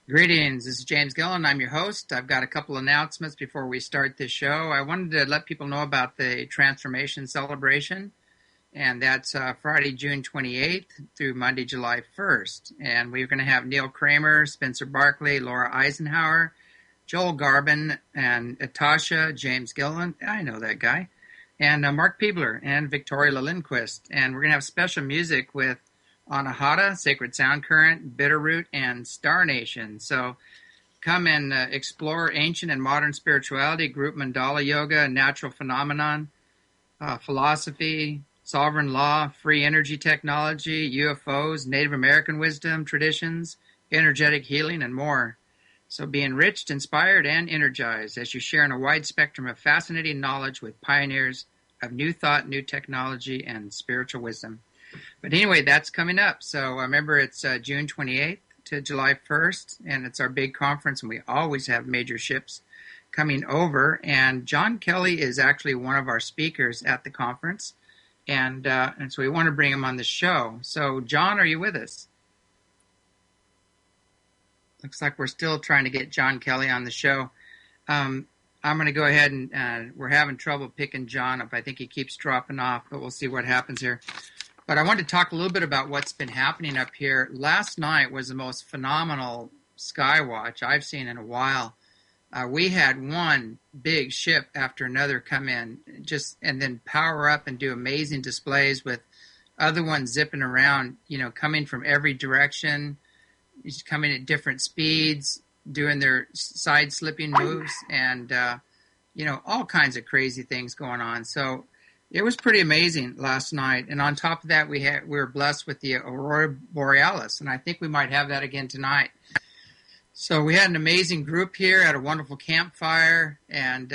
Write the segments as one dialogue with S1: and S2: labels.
S1: Greetings, this is James Gilliland. I'm your host. I've got a couple announcements before we start this show. I wanted to let people know about the Transformation Celebration, and that's Friday, June 28th through Monday, July 1st. And we're going to have Neil Kramer, Spencer Barclay, Laura Eisenhower, Joel Garbon, and Itasha, James Gilliland. I know that guy. And Mark Peebler and Victoria Liljenquist. And we're going to have special music with Anahata, Sacred Sound Current, Bitterroot, and Star Nation. So come and explore ancient and modern spirituality, group mandala yoga, natural phenomenon, philosophy, sovereign law, free energy technology, UFOs, Native American wisdom, traditions, energetic healing, and more. So be enriched, inspired, and energized as you share in a wide spectrum of fascinating knowledge with pioneers of new thought, new technology, and spiritual wisdom. But anyway, that's coming up. So remember, it's June 28th to July 1st, and it's our big conference, and we always have major ships coming over. And Jon Kelly is actually one of our speakers at the conference, and so we want to bring him on the show. So, Jon, are you with us? Looks like we're still trying to get Jon Kelly on the show. I'm going to go ahead and we're having trouble picking Jon up. I think he keeps dropping off, but we'll see what happens here. But I wanted to talk a little bit about what's been happening up here. Last night was the most phenomenal sky watch I've seen in a while. We had one big ship after another come in, and then power up and do amazing displays with other ones zipping around, coming from every direction, coming at different speeds, doing their side slipping moves, and all kinds of crazy things going on. So it was pretty amazing last night. And on top of that, we were blessed with the Aurora Borealis, and I think we might have that again tonight. So we had an amazing group here, had a wonderful campfire, and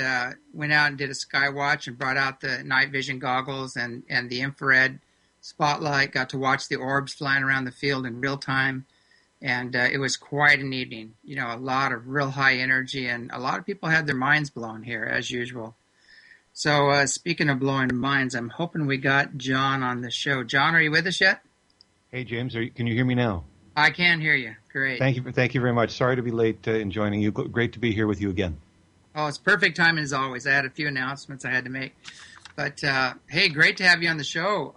S1: went out and did a sky watch and brought out the night vision goggles and the infrared spotlight, got to watch the orbs flying around the field in real time. And it was quite an evening, a lot of real high energy, and a lot of people had their minds blown here, as usual. So speaking of blowing minds, I'm hoping we got Jon on the show. Jon, are you with us yet?
S2: Hey, James, can you hear me now?
S1: I can hear you. Great.
S2: Thank you very much. Sorry to be late in joining you. Great to be here with you again.
S1: Oh, it's perfect timing as always. I had a few announcements I had to make. But, hey, great to have you on the show.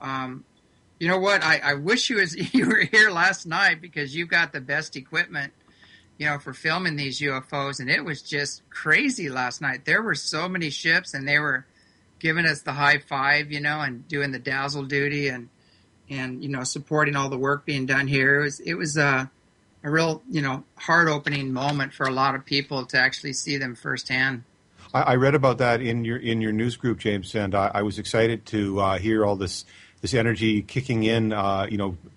S1: You know what? I wish you were here last night because you've got the best equipment, for filming these UFOs. And it was just crazy last night. There were so many ships, and they were giving us the high five, and doing the dazzle duty and supporting all the work being done here. It was a real, heart-opening moment for a lot of people to actually see them firsthand.
S2: I read about that in your news group, James, and I was excited to hear all this energy kicking in,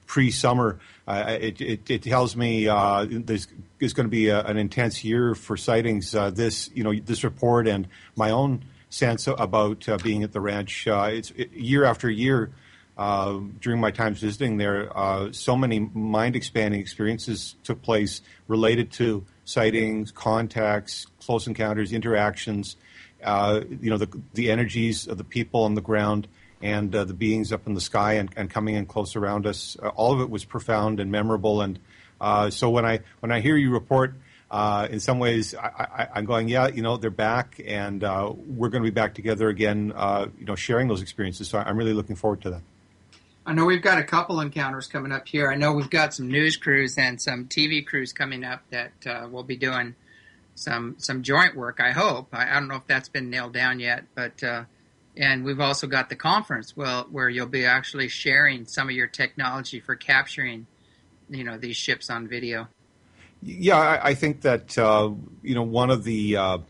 S2: pre-summer. It tells me there's going to be an intense year for sightings. This report and my own sense about being at the ranch. Year after year. During my times visiting there, so many mind-expanding experiences took place related to sightings, contacts, close encounters, interactions. The energies of the people on the ground and the beings up in the sky and coming in close around us. All of it was profound and memorable. And so when I hear you report, in some ways I'm going, yeah, they're back, and we're going to be back together again, sharing those experiences. So I'm really looking forward to that.
S1: I know we've got a couple encounters coming up here. I know we've got some news crews and some TV crews coming up that will be doing some joint work, I hope. I don't know if that's been nailed down yet, but and we've also got the conference where you'll be actually sharing some of your technology for capturing, these ships on video.
S2: Yeah, I think that one of the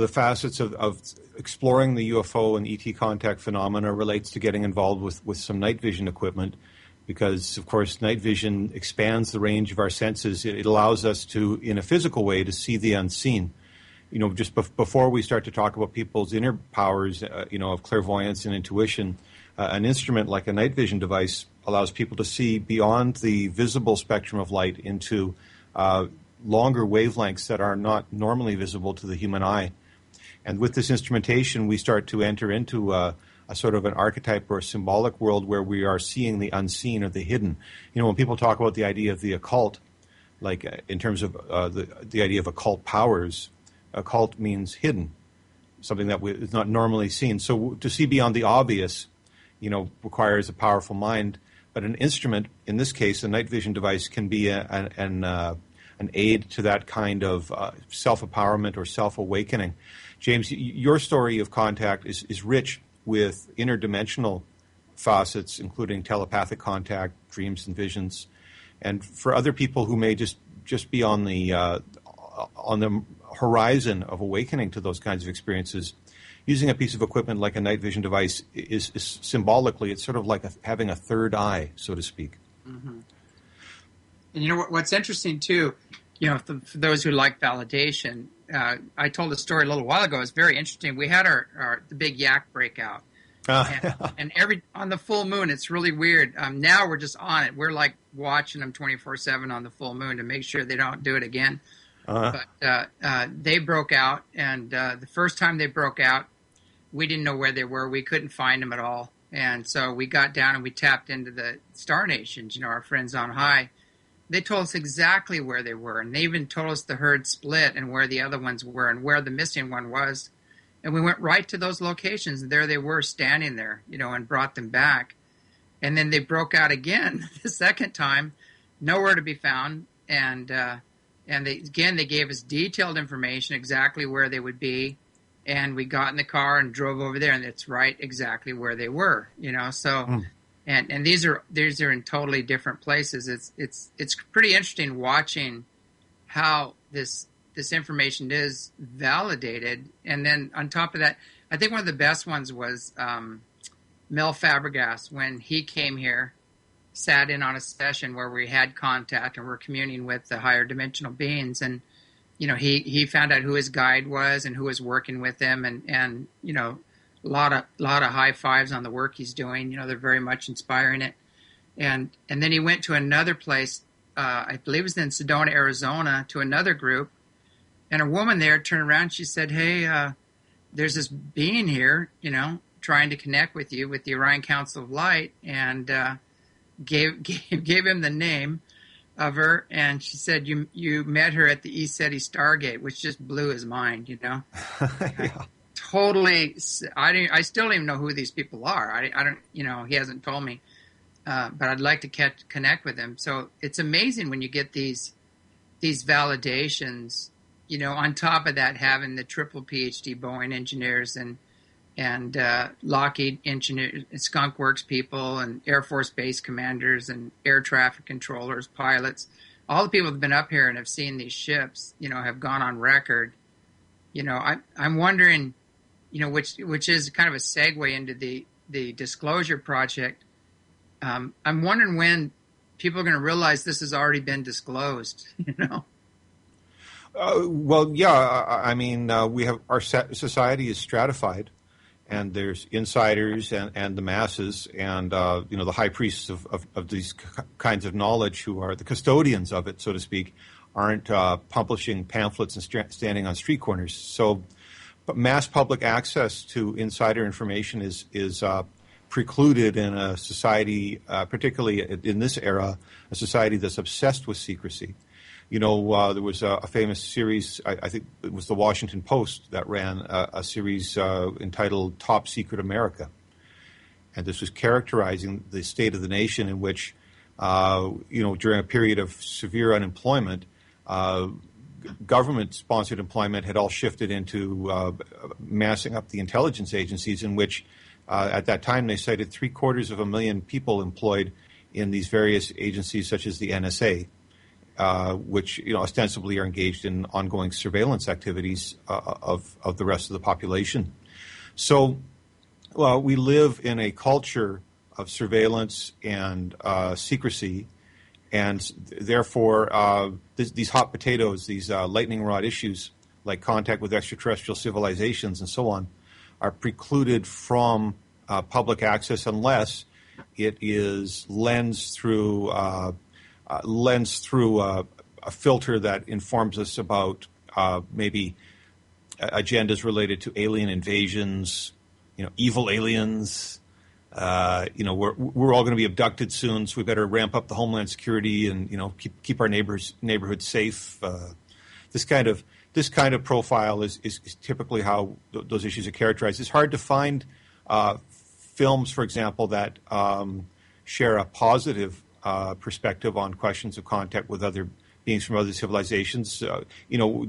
S2: facets of exploring the UFO and ET contact phenomena relates to getting involved with some night vision equipment, because, of course, night vision expands the range of our senses. It allows us to, in a physical way, to see the unseen. Just before we start to talk about people's inner powers, of clairvoyance and intuition, an instrument like a night vision device allows people to see beyond the visible spectrum of light into longer wavelengths that are not normally visible to the human eye. And with this instrumentation, we start to enter into a sort of an archetype or a symbolic world where we are seeing the unseen or the hidden. When people talk about the idea of the occult, Like in terms of the idea of occult powers, occult means hidden, something that is not normally seen. So to see beyond the obvious, requires a powerful mind. But an instrument, in this case, a night vision device, can be an aid to that kind of self-empowerment or self-awakening. James, your story of contact is rich with interdimensional facets, including telepathic contact, dreams and visions. And for other people who may just be on the horizon of awakening to those kinds of experiences, using a piece of equipment like a night vision device is symbolically, it's sort of like having a third eye, so to speak.
S1: Mm-hmm. And what's interesting too, for those who like validation, I told a story a little while ago. It's very interesting. We had the big yak breakout. And on the full moon, it's really weird. Now we're just on it. We're like watching them 24/7 on the full moon to make sure they don't do it again. Uh-huh. But they broke out, and the first time they broke out, we didn't know where they were. We couldn't find them at all. And so we got down and we tapped into the Star Nations, our friends on high. They told us exactly where they were, and they even told us the herd split and where the other ones were and where the missing one was. And we went right to those locations, and there they were standing there, and brought them back. And then they broke out again the second time, nowhere to be found. And they gave us detailed information exactly where they would be. And we got in the car and drove over there, and it's right exactly where they were, So, and these are in totally different places. It's pretty interesting watching how this information is validated. And then on top of that, I think one of the best ones was Mel Fabregas, when he came here, sat in on a session where we had contact and we're communing with the higher dimensional beings. And, he found out who his guide was and who was working with him, and a lot of high fives on the work he's doing. They're very much inspiring it. And then he went to another place, I believe it was in Sedona, Arizona, to another group. And a woman there turned around. She said, "Hey, there's this being here, trying to connect with you with the Orion Council of Light," and gave him the name of her. And she said, "You met her at the East City Stargate," which just blew his mind. Yeah. Totally. I still don't even know who these people are. I don't. He hasn't told me, but I'd like to connect with him. So it's amazing when you get these validations. On top of that, having the triple PhD Boeing engineers and Lockheed engineers, Skunk Works people, and Air Force base commanders and air traffic controllers, pilots, all the people that have been up here and have seen these ships, have gone on record. I'm wondering, which is kind of a segue into the Disclosure Project. I'm wondering when people are going to realize this has already been disclosed.
S2: Well, yeah. I mean, we have our society is stratified, and there's insiders and the masses, and the high priests of these kinds of knowledge, who are the custodians of it, so to speak, aren't publishing pamphlets and standing on street corners. So, but mass public access to insider information is precluded in a society, particularly in this era, a society that's obsessed with secrecy. There was a famous series, I think it was the Washington Post, that ran a series entitled Top Secret America. And this was characterizing the state of the nation in which, during a period of severe unemployment, government-sponsored employment had all shifted into massing up the intelligence agencies, in which at that time they cited 750,000 people employed in these various agencies such as the NSA. Which ostensibly are engaged in ongoing surveillance activities of the rest of the population. So, we live in a culture of surveillance and secrecy, and therefore these hot potatoes, these lightning rod issues like contact with extraterrestrial civilizations and so on, are precluded from public access unless it is lensed through a filter that informs us about maybe agendas related to alien invasions, evil aliens, we're all going to be abducted soon, so we better ramp up the homeland security and keep our neighborhoods safe. This kind of profile is typically how those issues are characterized. It's hard to find films, for example, that share a positive perspective on questions of contact with other beings from other civilizations.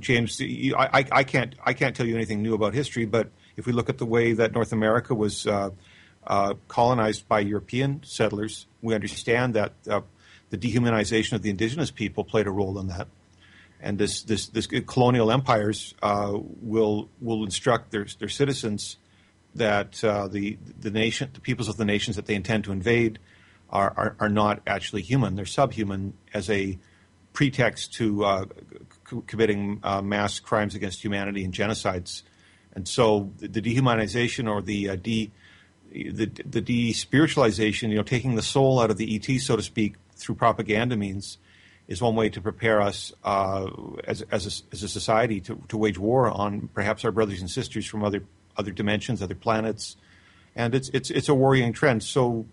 S2: James, I can't tell you anything new about history, but if we look at the way that North America was colonized by European settlers, we understand that the dehumanization of the indigenous people played a role in that. And this colonial empires will instruct their citizens that the peoples of the nations that they intend to invade are not actually human. They're subhuman as a pretext to committing mass crimes against humanity and genocides. And so the dehumanization or the despiritualization, taking the soul out of the ET, so to speak, through propaganda means, is one way to prepare us as a society to wage war on perhaps our brothers and sisters from other dimensions, other planets, and it's a worrying trend. So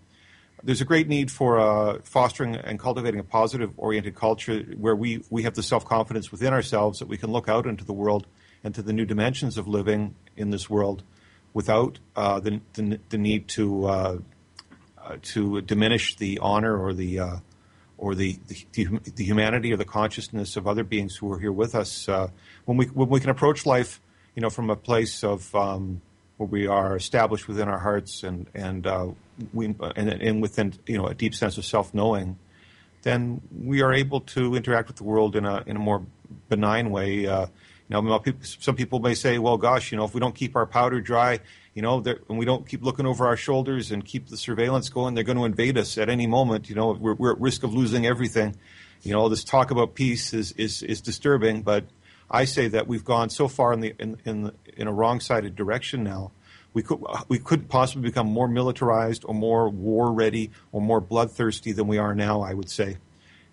S2: there's a great need for fostering and cultivating a positive-oriented culture where we have the self-confidence within ourselves that we can look out into the world and to the new dimensions of living in this world without the need to diminish the honor or the humanity or the consciousness of other beings who are here with us. When we can approach life, from a place of where we are established within our hearts and within a deep sense of self-knowing, then we are able to interact with the world in a more benign way. Some people may say, well, gosh, if we don't keep our powder dry, and we don't keep looking over our shoulders and keep the surveillance going, they're going to invade us at any moment. We're at risk of losing everything. This talk about peace is disturbing, but I say that we've gone so far in a wrong-sided direction now. We could possibly become more militarized or more war-ready or more bloodthirsty than we are now, I would say.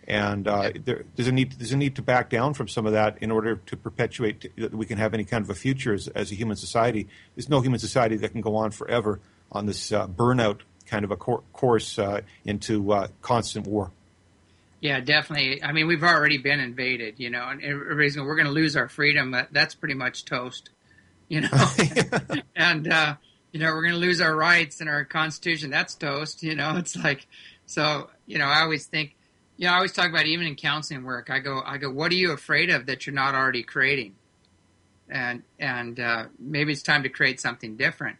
S2: And there's a need to back down from some of that in order to perpetuate that we can have any kind of a future as a human society. There's no human society that can go on forever on this burnout kind of a course into constant war.
S1: Yeah, definitely. I mean, we've already been invaded, and everybody's going, we're going to lose our freedom. That's pretty much toast, and we're going to lose our rights and our Constitution. That's toast, It's like, so I always think. I always talk about, even in counseling work, I go, what are you afraid of that you're not already creating? And maybe it's time to create something different.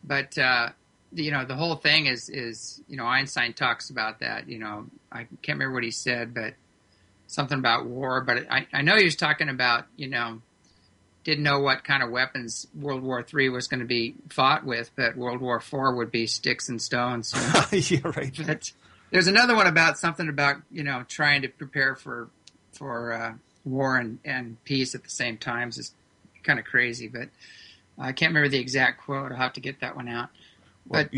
S1: But, the whole thing is Einstein talks about that. I can't remember what he said, but something about war. But I know he was talking about, didn't know what kind of weapons World War III was going to be fought with, but World War IV would be sticks and stones.
S2: Yeah, right.
S1: But, there's another one about something about, trying to prepare for war and peace at the same time. It's kind of crazy, but I can't remember the exact quote. I'll have to get that one out.
S2: But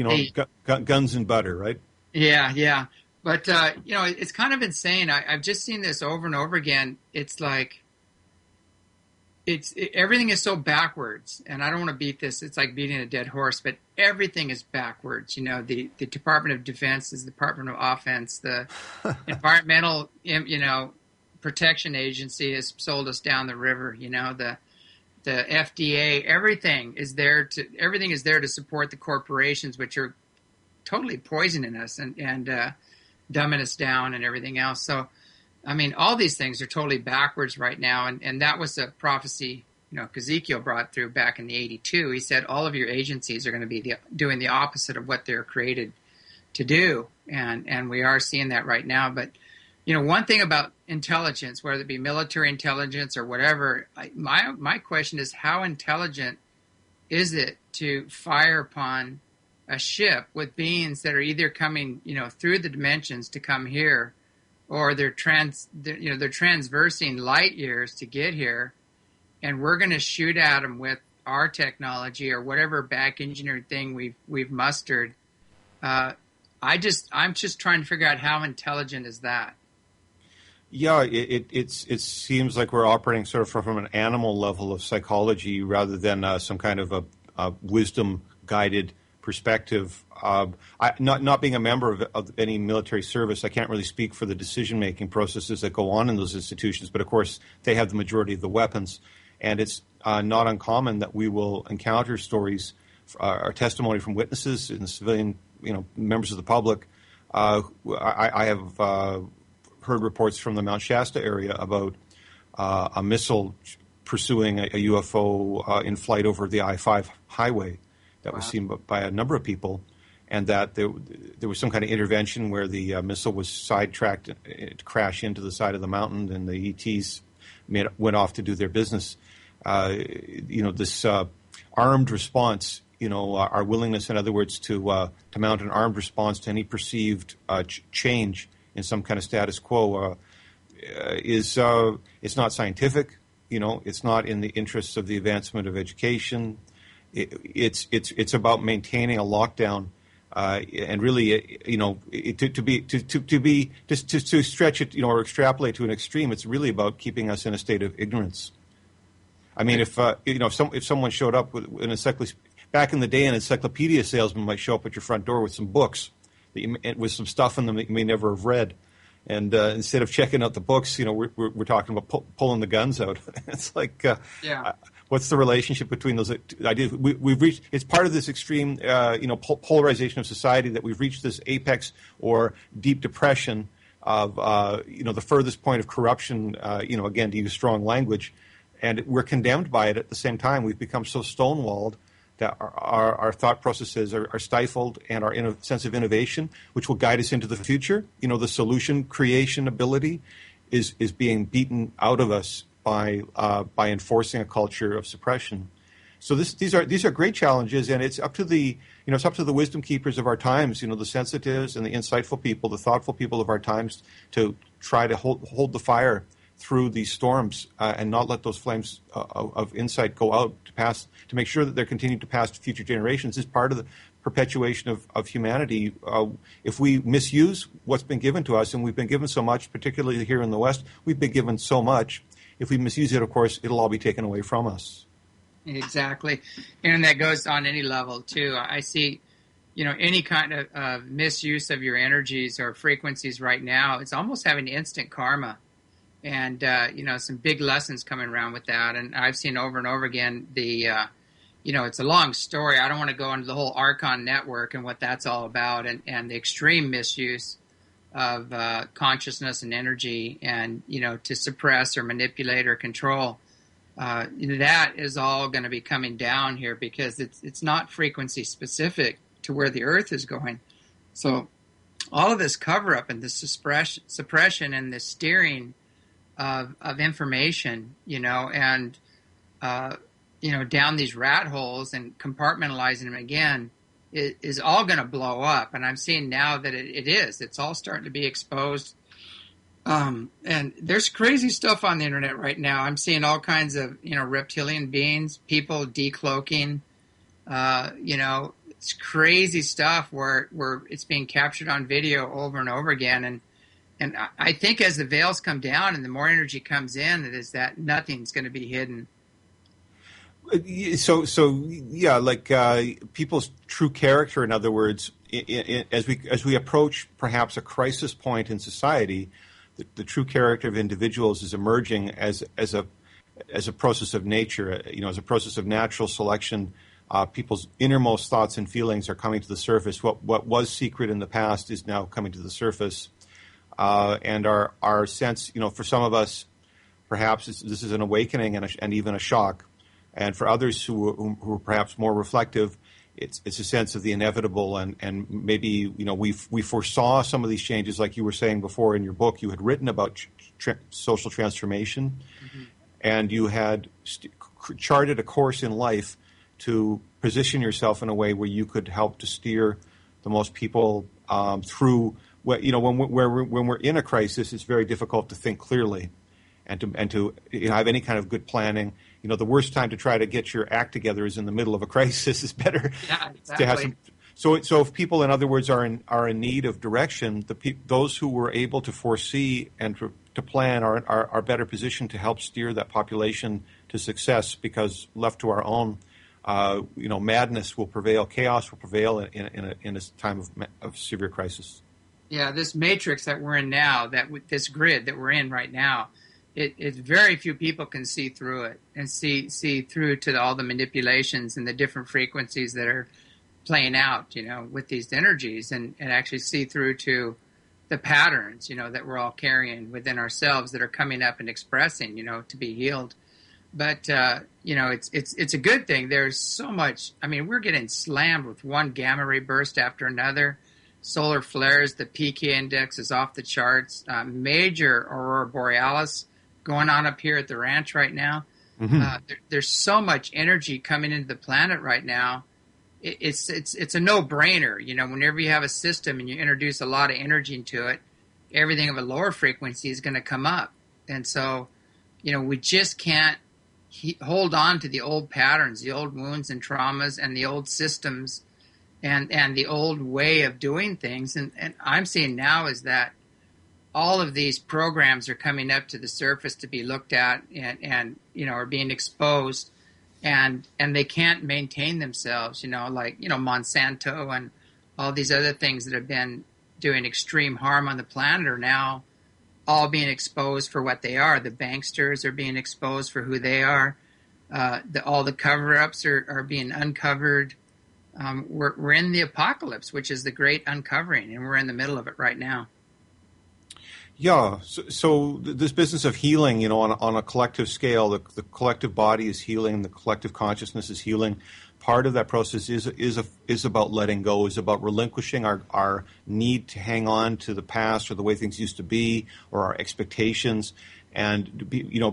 S2: guns and butter, right?
S1: Yeah. But it's kind of insane. I've just seen this over and over again. It's like everything is so backwards, and I don't want to beat this. It's like beating a dead horse, but everything is backwards. The Department of Defense is the Department of Offense. The Environmental, Protection Agency has sold us down the river. The FDA, everything is there to support the corporations, which are totally poisoning us and dumbing us down and everything else. So, I mean, all these things are totally backwards right now, and that was a prophecy, Ezekiel brought through back in the 82. He said all of your agencies are going to be doing the opposite of what they're created to do, and we are seeing that right now. But, one thing about intelligence, whether it be military intelligence or whatever, my question is, how intelligent is it to fire upon a ship with beings that are either coming, through the dimensions to come here, or they're transversing light years to get here, and we're going to shoot at them with our technology or whatever back engineered thing we've mustered. I'm just trying to figure out how intelligent is that.
S2: Yeah, it seems like we're operating sort of from an animal level of psychology rather than some kind of a wisdom guided perspective. Not being a member of any military service, I can't really speak for the decision-making processes that go on in those institutions, but of course they have the majority of the weapons. And it's not uncommon that we will encounter stories or testimony from witnesses and civilian, members of the public. I have heard reports from the Mount Shasta area about a missile pursuing a UFO in flight over the I-5 highway that was seen by a number of people, and that there was some kind of intervention where the missile was sidetracked to crash into the side of the mountain, and the ETs went off to do their business. This armed response, our willingness, in other words, to mount an armed response to any perceived change in some kind of status quo is it's not scientific. It's not in the interests of the advancement of education. It's about maintaining a lockdown, and really, to stretch it, or extrapolate to an extreme. It's really about keeping us in a state of ignorance. I mean, if someone showed up with an back in the day, an encyclopedia salesman might show up at your front door with some books with some stuff in them that you may never have read. And instead of checking out the books, we're talking about pulling the guns out. It's like, what's the relationship between those ideas? We've reached. It's part of this extreme, polarization of society that we've reached this apex or deep depression of, the furthest point of corruption. Again, to use strong language, and we're condemned by it at the same time. We've become so stonewalled that our thought processes are stifled, and our sense of innovation, which will guide us into the future, the solution creation ability, is being beaten out of us by enforcing a culture of suppression. So these are great challenges, and it's up to the wisdom keepers of our times, the sensitives and the insightful people, the thoughtful people of our times, to try to hold the fire through these storms, and not let those flames of insight go out to make sure that they're continuing to pass to future generations. Is part of the perpetuation of humanity. If we misuse what's been given to us, and we've been given so much, particularly here in the West, we've been given so much. If we misuse it, of course, it'll all be taken away from us.
S1: Exactly. And that goes on any level, too. I see, any kind of misuse of your energies or frequencies right now, it's almost having instant karma. And, some big lessons coming around with that. And I've seen over and over again it's a long story. I don't want to go into the whole Archon network and what that's all about, and the extreme misuse of consciousness and energy, and, to suppress or manipulate or control. That is all going to be coming down here, because it's not frequency specific to where the Earth is going. So all of this cover up and this suppression and this steering of information, and down these rat holes and compartmentalizing them again is all going to blow up. And I'm seeing now that it is. It's all starting to be exposed. And there's crazy stuff on the internet right now. I'm seeing all kinds of, reptilian beings, people decloaking, it's crazy stuff where it's being captured on video over and over again. And I think as the veils come down and the more energy comes in, it is that nothing's going to be hidden.
S2: So people's true character, in other words, as we approach perhaps a crisis point in society, the true character of individuals is emerging as a process of nature, as a process of natural selection. People's innermost thoughts and feelings are coming to the surface. What was secret in the past is now coming to the surface. And our sense, for some of us, perhaps this is an awakening and even a shock. And for others who are perhaps more reflective, it's a sense of the inevitable. And maybe, we foresaw some of these changes, like you were saying before in your book. You had written about social transformation, mm-hmm. and you had charted a course in life to position yourself in a way where you could help to steer the most people through. When we're in a crisis, it's very difficult to think clearly, and to have any kind of good planning. The worst time to try to get your act together is in the middle of a crisis. It's better to have some. So if people, in other words, are in need of direction, those who were able to foresee and to plan are better positioned to help steer that population to success, because left to our own madness will prevail, chaos will prevail in a time of severe crisis.
S1: Yeah, this matrix that we're in now, this grid that we're in right now, it's very few people can see through it and see through to all the manipulations and the different frequencies that are playing out, with these energies, and actually see through to the patterns, that we're all carrying within ourselves that are coming up and expressing, to be healed. But it's a good thing. There's so much. I mean, we're getting slammed with one gamma ray burst after another. Solar flares, the PK index is off the charts. Major aurora borealis going on up here at the ranch right now.
S2: Mm-hmm.
S1: There's so much energy coming into the planet right now. It's a no-brainer. Whenever you have a system and you introduce a lot of energy into it, everything of a lower frequency is going to come up. And so, we just can't hold on to the old patterns, the old wounds and traumas, and the old systems, and the old way of doing things. And I'm seeing now is that all of these programs are coming up to the surface to be looked at and are being exposed, and they can't maintain themselves, like Monsanto and all these other things that have been doing extreme harm on the planet are now all being exposed for what they are. The banksters are being exposed for who they are. All the cover-ups are being uncovered. We're in the apocalypse, which is the great uncovering, and we're in the middle of it right now.
S2: Yeah, so this business of healing, on a collective scale, the collective body is healing, the collective consciousness is healing. Part of that process is about letting go, is about relinquishing our need to hang on to the past or the way things used to be or our expectations, and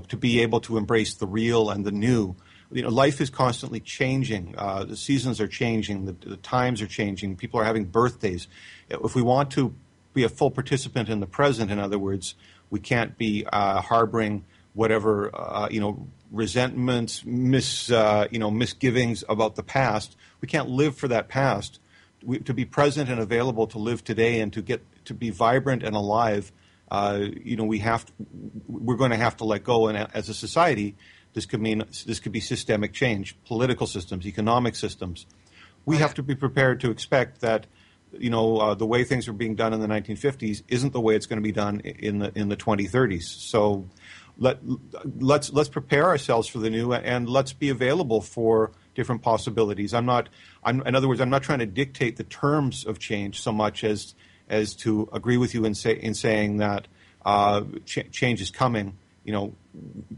S2: to be able to embrace the real and the new. Life is constantly changing. The seasons are changing. The times are changing. People are having birthdays. If we want to be a full participant in the present, in other words, we can't be harboring whatever resentments, misgivings about the past. We can't live for that past. To be present and available to live today and to be vibrant and alive, we're going to have to let go. And as a society, this could be systemic change, political systems, economic systems. We have to be prepared to expect that the way things were being done in the 1950s isn't the way it's going to be done in the 2030s. So let's prepare ourselves for the new, and let's be available for different possibilities. In other words, I'm not trying to dictate the terms of change so much as to agree with you in saying that change is coming. Do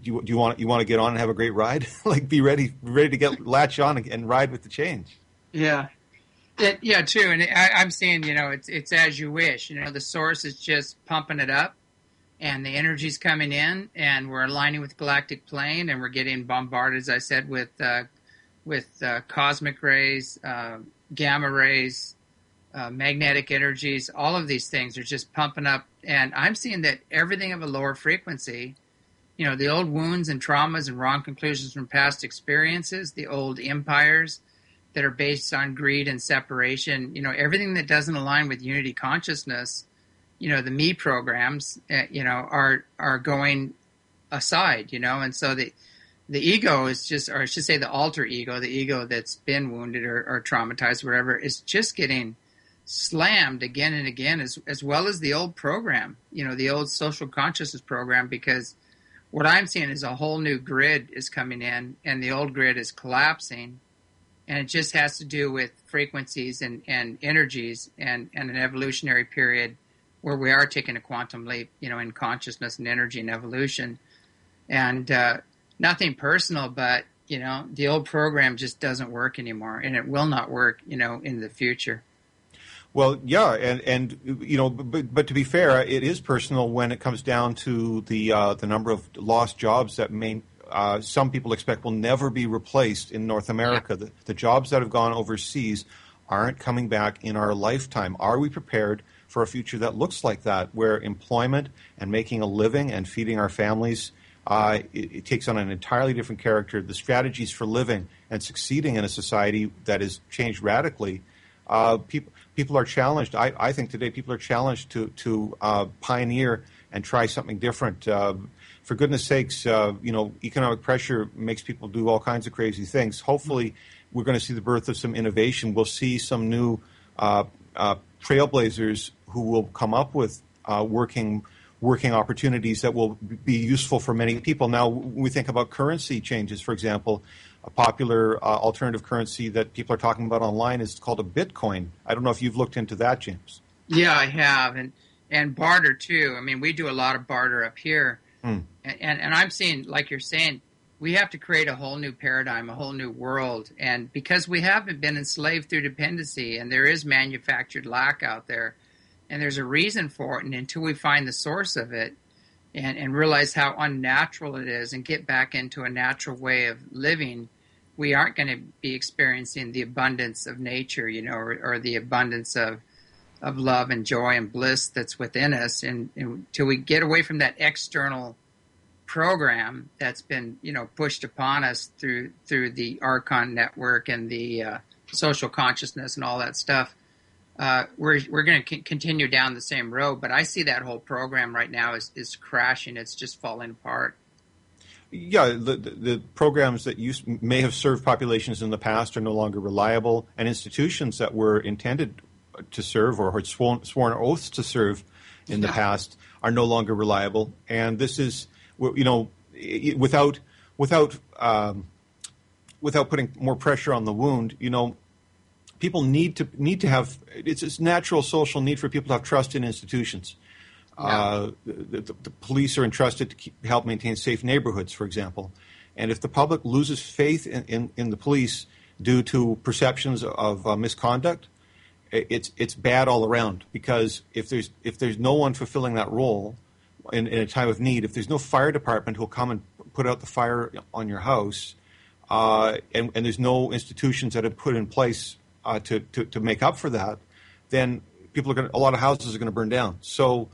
S2: you want to get on and have a great ride? Like, be ready to latch on and ride with the change.
S1: Yeah. Yeah, true. And I'm saying, it's as you wish. The source is just pumping it up, and the energy's coming in, and we're aligning with galactic plane, and we're getting bombarded, as I said, with cosmic rays, gamma rays, magnetic energies. All of these things are just pumping up, and I'm seeing that everything of a lower frequency, the old wounds and traumas and wrong conclusions from past experiences, the old empires that are based on greed and separation, everything that doesn't align with unity consciousness, the me programs, are going aside, and so the ego is just, or I should say the alter ego, the ego that's been wounded or traumatized, whatever, is just getting slammed again and again, as well as the old program, the old social consciousness program, because what I'm seeing is a whole new grid is coming in, and the old grid is collapsing. And it just has to do with frequencies and energies and an evolutionary period where we are taking a quantum leap, in consciousness and energy and evolution. And nothing personal, but, the old program just doesn't work anymore, and it will not work, in the future.
S2: Well, yeah, but to be fair, it is personal when it comes down to the number of lost jobs that some people expect will never be replaced in North America. Yeah. The jobs that have gone overseas aren't coming back in our lifetime. Are we prepared for a future that looks like that, where employment and making a living and feeding our families, it takes on an entirely different character? The strategies for living and succeeding in a society that has changed radically, people are challenged. I think today people are challenged to pioneer and try something different. for goodness sakes, economic pressure makes people do all kinds of crazy things. Hopefully, we're going to see the birth of some innovation. We'll see some new trailblazers who will come up with working opportunities that will be useful for many people. Now, when we think about currency changes, for example, a popular alternative currency that people are talking about online is called a Bitcoin. I don't know if you've looked into that, James.
S1: Yeah, I have, and barter too. I mean, we do a lot of barter up here, and I'm seeing, like you're saying, we have to create a whole new paradigm, a whole new world, and because we haven't been enslaved through dependency, and there is manufactured lack out there, and there's a reason for it, and until we find the source of it, and realize how unnatural it is, and get back into a natural way of living, we aren't going to be experiencing the abundance of nature, or the abundance of love and joy and bliss that's within us, and until we get away from that external program that's been pushed upon us through the Archon network and the social consciousness and all that stuff, we're going to continue down the same road. But I see that whole program right now is crashing. It's just falling apart.
S2: Yeah, the programs that may have served populations in the past are no longer reliable, and institutions that were intended to serve or had sworn oaths to serve in the past are no longer reliable. And this is, without putting more pressure on the wound, people need to have, it's a natural social need for people to have trust in institutions. Yeah. The police are entrusted to help maintain safe neighborhoods, for example. And if the public loses faith in the police due to perceptions of misconduct, it's bad all around. Because if there's no one fulfilling that role in a time of need, if there's no fire department who'll come and put out the fire on your house, and there's no institutions that have put in place to make up for that, then a lot of houses are going to burn down. So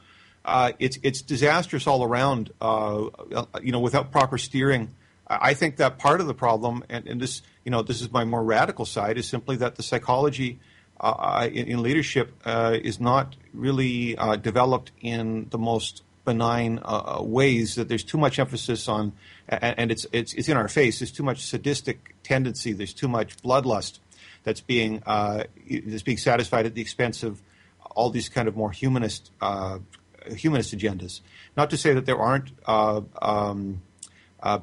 S2: it's disastrous all around. Without proper steering, I think that part of the problem, and this is my more radical side, is simply that the psychology in leadership is not really developed in the most benign ways. That there's too much emphasis on, and it's in our face. There's too much sadistic tendency. There's too much bloodlust that's being satisfied at the expense of all these kind of more humanist agendas. Not to say that there aren't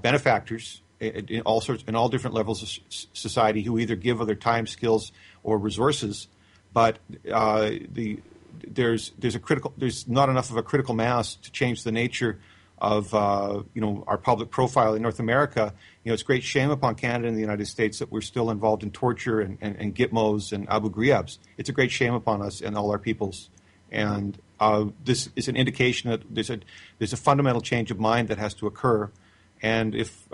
S2: benefactors in all different levels of society who either give of their time, skills, or resources, but there's not enough of a critical mass to change the nature of our public profile in North America. It's a great shame upon Canada and the United States that we're still involved in torture and Gitmos and Abu Ghraibs. It's a great shame upon us and all our peoples. And this is an indication that there's a fundamental change of mind that has to occur. And if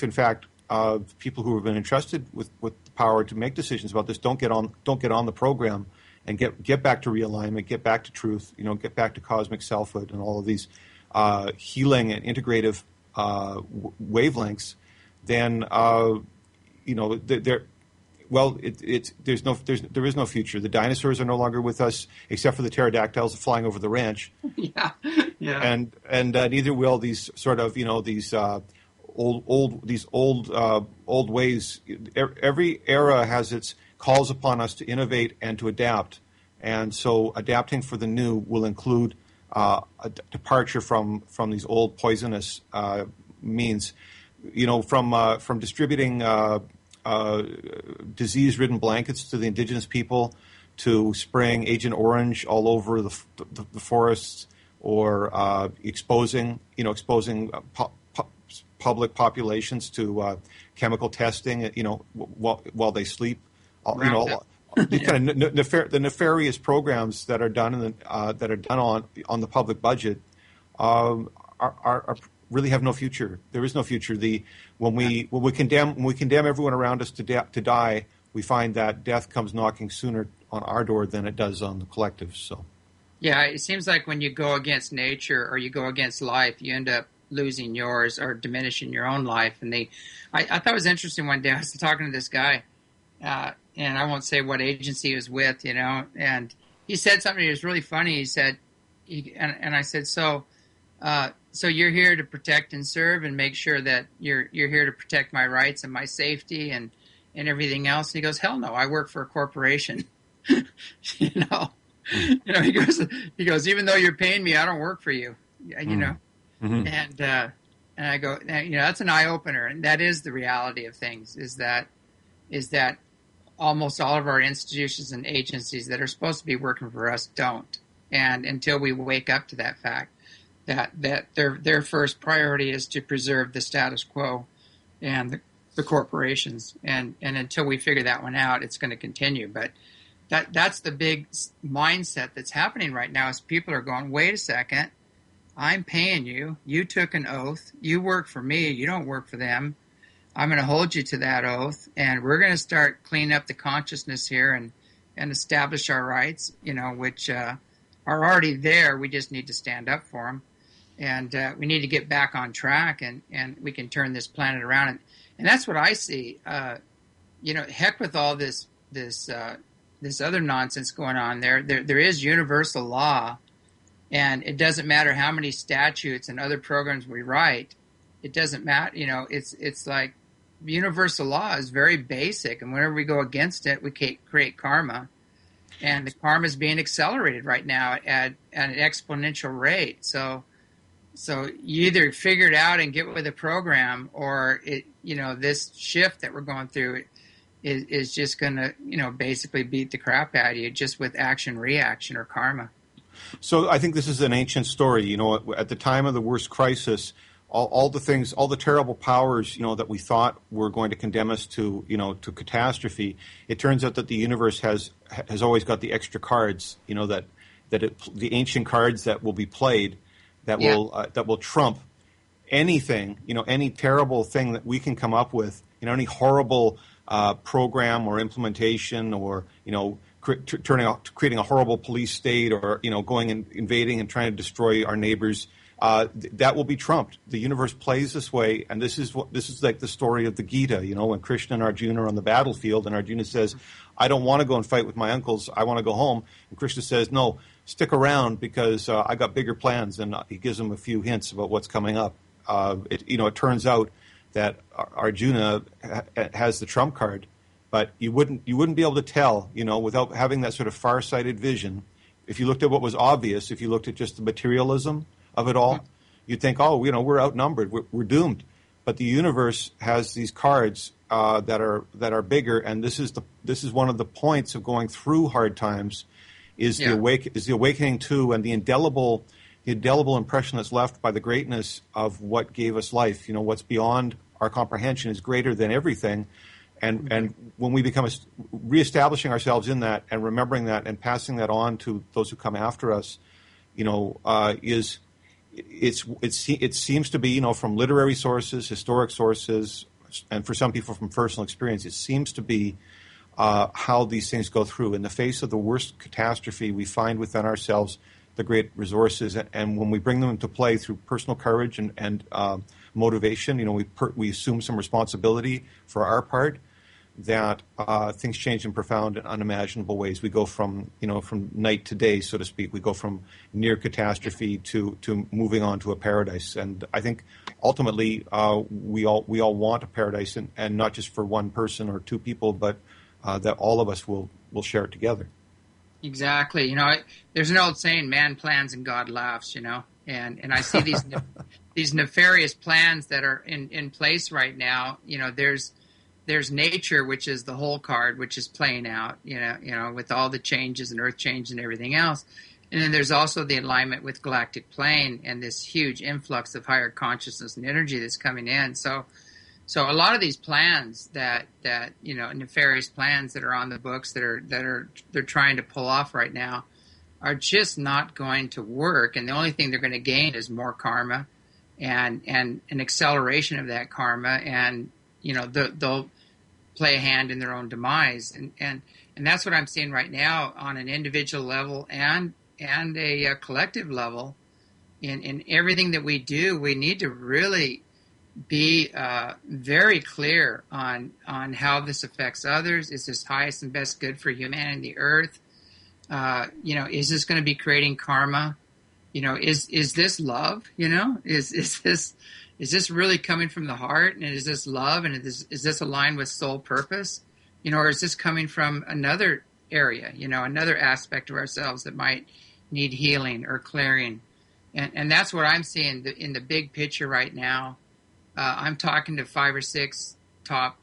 S2: in fact people who have been entrusted with the power to make decisions about this don't get on the program and get back to realignment, get back to truth, get back to cosmic selfhood and all of these healing and integrative wavelengths, then there is no future. The dinosaurs are no longer with us, except for the pterodactyls flying over the ranch. Yeah. And neither will these sort of these old ways. Every era has its calls upon us to innovate and to adapt, and so adapting for the new will include a departure from these old poisonous means. From distributing disease-ridden blankets to the indigenous people, to spraying Agent Orange all over the forests, or exposing public populations to chemical testing, while they sleep. The kind of the nefarious programs that are done on the public budget are really have no future. There is no future. When we condemn everyone around us to die, we find that death comes knocking sooner on our door than it does on the collective. So,
S1: yeah, it seems like when you go against nature or you go against life, you end up losing yours or diminishing your own life. And I thought it was interesting one day. I was talking to this guy, and I won't say what agency he was with, and he said something that was really funny. He said, and I said, so so you're here to protect and serve and make sure that you're here to protect my rights and my safety and everything else. And he goes, hell no, I work for a corporation. you know, he goes, even though you're paying me, I don't work for you. You know,
S2: Mm-hmm.
S1: and I go, that's an eye opener, and that is the reality of things. Is that almost all of our institutions and agencies that are supposed to be working for us don't, and until we wake up to that fact that their first priority is to preserve the status quo and the corporations, and until we figure that one out, it's going to continue. But that's the big mindset that's happening right now. Is people are going, wait a second, I'm paying you. You took an oath. You work for me. You don't work for them. I'm going to hold you to that oath, and we're going to start cleaning up the consciousness here and establish our rights, which are already there. We just need to stand up for them, and we need to get back on track, and we can turn this planet around. And that's what I see. Heck with all this other nonsense going on there. There is universal law. And it doesn't matter how many statutes and other programs we write. It doesn't matter. It's like universal law is very basic. And whenever we go against it, we create karma. And the karma is being accelerated right now at an exponential rate. So you either figure it out and get with the program, or this shift that we're going through is just going to, basically beat the crap out of you just with action, reaction, or karma.
S2: So I think this is an ancient story. At the time of the worst crisis, all the terrible powers, that we thought were going to condemn us to catastrophe. It turns out that the universe has always got the extra cards, the ancient cards that will be played, that will trump anything, any terrible thing that we can come up with, any horrible program or implementation, or creating a horrible police state, or going and invading and trying to destroy our neighbors. That will be trumped. The universe plays this way, and this is like the story of the Gita. When Krishna and Arjuna are on the battlefield, and Arjuna says, "I don't want to go and fight with my uncles. I want to go home." And Krishna says, "No, stick around because I got bigger plans." And he gives him a few hints about what's coming up. It turns out that Arjuna has the trump card. But you wouldn't be able to tell, without having that sort of far-sighted vision. If you looked at what was obvious, if you looked at just the materialism of it all, you'd think, oh, we're outnumbered, we're doomed. But the universe has these cards that are bigger, and this is one of the points of going through hard times, is the awakening to, and the indelible impression that's left by the greatness of what gave us life. What's beyond our comprehension is greater than everything. And when we become reestablishing ourselves in that, and remembering that, and passing that on to those who come after us, it seems to be, from literary sources, historic sources, and for some people from personal experience, it seems to be how these things go through. In the face of the worst catastrophe, we find within ourselves the great resources, and when we bring them into play through personal courage and motivation, we assume some responsibility for our part, that things change in profound and unimaginable ways. We go from night to day, so to speak. We go from near catastrophe to moving on to a paradise. And I think ultimately we all want a paradise, and not just for one person or two people, but that all of us will share it together.
S1: Exactly. There's an old saying, man plans and God laughs, and I see these nefarious plans that are in place right now. There's nature, which is the whole card, which is playing out, with all the changes and earth change and everything else. And then there's also the alignment with galactic plane and this huge influx of higher consciousness and energy that's coming in. So a lot of these plans that nefarious plans that are on the books they're trying to pull off right now are just not going to work. And the only thing they're going to gain is more karma and an acceleration of that karma. And, they'll play a hand in their own demise. And that's what I'm seeing right now on an individual level and a collective level. In everything that we do, we need to really be very clear on how this affects others. Is this highest and best good for humanity and the earth? Is this going to be creating karma? is this love? Is this really coming from the heart? And is this love? And is this aligned with soul purpose? Or is this coming from another area, another aspect of ourselves that might need healing or clearing? And that's what I'm seeing in the big picture right now. I'm talking to 5 or 6 top,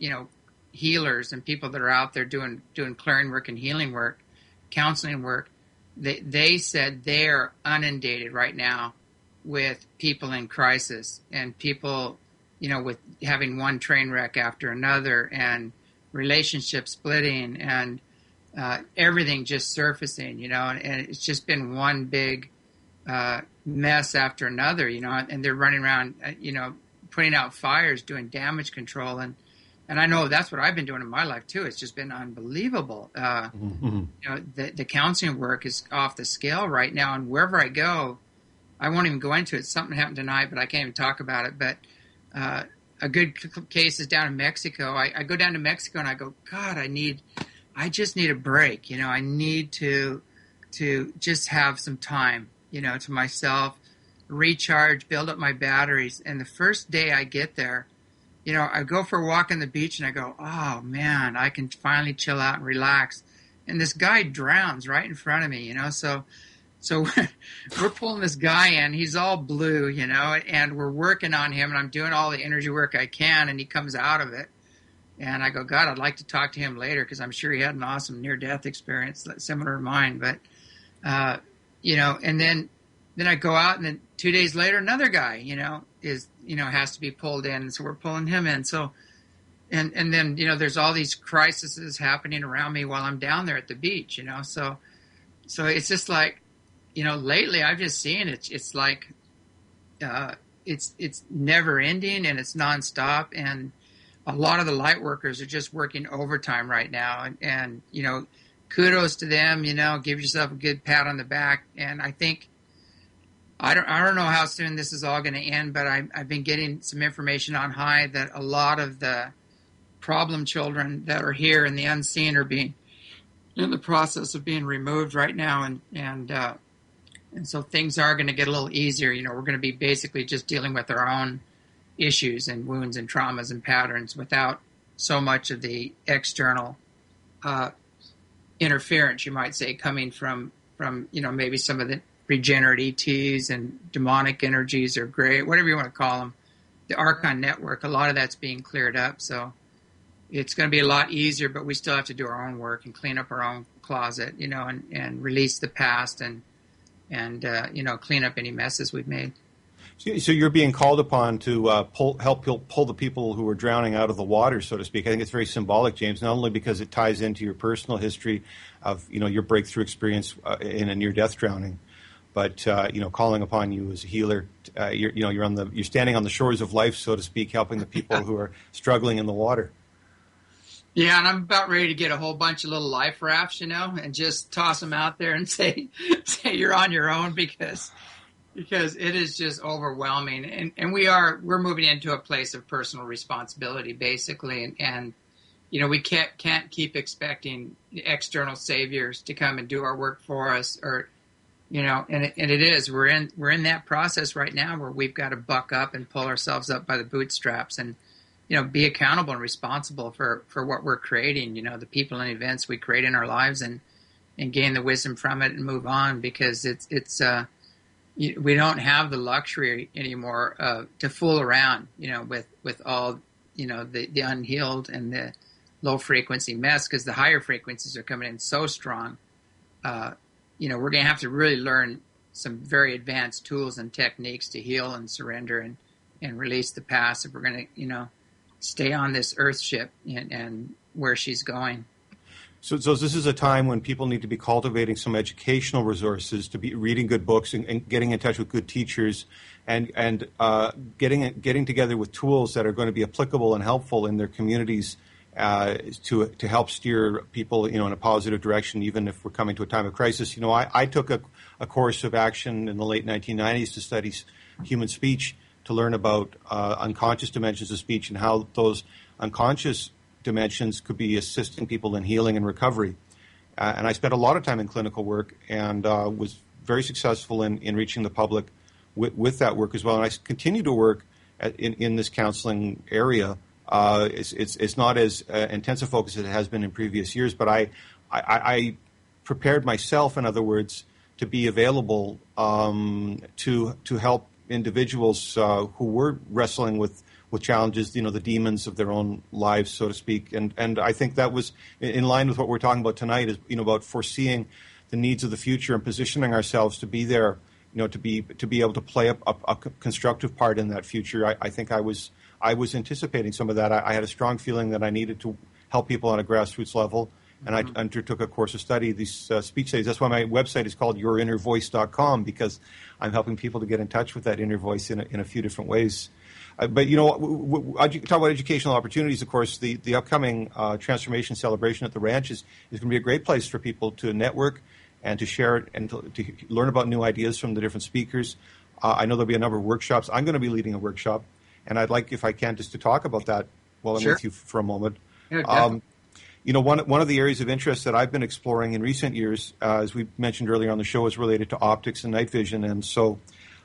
S1: healers and people that are out there doing clearing work and healing work, counseling work. They said they're inundated right now with people in crisis and people, with having one train wreck after another and relationship splitting and everything just surfacing, and it's just been one big mess after another, and they're running around, putting out fires, doing damage control. And I know that's what I've been doing in my life too. It's just been unbelievable. The counseling work is off the scale right now. And wherever I go, I won't even go into it. Something happened tonight, but I can't even talk about it. But a good case is down in Mexico. I go down to Mexico and I go, God, I just need a break. I need to just have some time, to myself, recharge, build up my batteries. And the first day I get there, I go for a walk on the beach and I go, oh man, I can finally chill out and relax. And this guy drowns right in front of me, So we're pulling this guy in. He's all blue, and we're working on him. And I'm doing all the energy work I can. And he comes out of it. And I go, God, I'd like to talk to him later because I'm sure he had an awesome near-death experience similar to mine. But, and then I go out and then 2 days later, another guy, has to be pulled in. And so we're pulling him in. So, and then, there's all these crises happening around me while I'm down there at the beach, So it's just like, lately I've just seen it. It's like, it's never ending and it's nonstop. And a lot of the light workers are just working overtime right now. And kudos to them, give yourself a good pat on the back. And I think, I don't know how soon this is all going to end, but I've been getting some information on high that a lot of the problem children that are here in the unseen are being in the process of being removed right now. And so things are going to get a little easier. We're going to be basically just dealing with our own issues and wounds and traumas and patterns without so much of the external interference, you might say, coming from maybe some of the regenerate ETs and demonic energies or gray, whatever you want to call them, the Archon network. A lot of that's being cleared up, so it's going to be a lot easier. But we still have to do our own work and clean up our own closet, and release the past and clean up any messes we've made.
S2: So you're being called upon to help pull the people who are drowning out of the water, so to speak. I think it's very symbolic, James, not only because it ties into your personal history of your breakthrough experience in a near-death drowning, but calling upon you as a healer. You're standing on the shores of life, so to speak, helping the people who are struggling in the water.
S1: Yeah, and I'm about ready to get a whole bunch of little life rafts, and just toss them out there and say you're on your own because it is just overwhelming. And we're moving into a place of personal responsibility, basically. And we can't keep expecting external saviors to come and do our work for us, or, and it is, we're in that process right now where we've got to buck up and pull ourselves up by the bootstraps and, be accountable and responsible for what we're creating, the people and events we create in our lives, and gain the wisdom from it and move on, because it's we don't have the luxury anymore to fool around, with all, the unhealed and the low frequency mess, because the higher frequencies are coming in so strong. We're going to have to really learn some very advanced tools and techniques to heal and surrender and release the past if we're going to, stay on this earth ship and where she's going.
S2: So this is a time when people need to be cultivating some educational resources, to be reading good books and getting in touch with good teachers, and getting together with tools that are going to be applicable and helpful in their communities to help steer people in a positive direction, even if we're coming to a time of crisis. I took a course of action in the late 1990s to study human speech, to learn about unconscious dimensions of speech and how those unconscious dimensions could be assisting people in healing and recovery. And I spent a lot of time in clinical work and was very successful in reaching the public with that work as well. And I continue to work in this counseling area. It's not as intense a focus as it has been in previous years, but I prepared myself, in other words, to be available to help individuals who were wrestling with challenges, the demons of their own lives, so to speak. And I think that was in line with what we're talking about tonight, is about foreseeing the needs of the future and positioning ourselves to be there, to be able to play a constructive part in that future. I think I was anticipating some of that. I had a strong feeling that I needed to help people on a grassroots level, and I undertook a course of study, these speech studies. That's why my website is called yourinnervoice.com, because I'm helping people to get in touch with that inner voice in a few different ways. But, talk about educational opportunities, of course. The upcoming transformation celebration at the ranch is going to be a great place for people to network and to share it and to learn about new ideas from the different speakers. I know there'll be a number of workshops. I'm going to be leading a workshop, and I'd like, if I can, just to talk about that while I'm with you for a moment.
S1: Yeah, definitely.
S2: One of the areas of interest that I've been exploring in recent years, as we mentioned earlier on the show, is related to optics and night vision. And so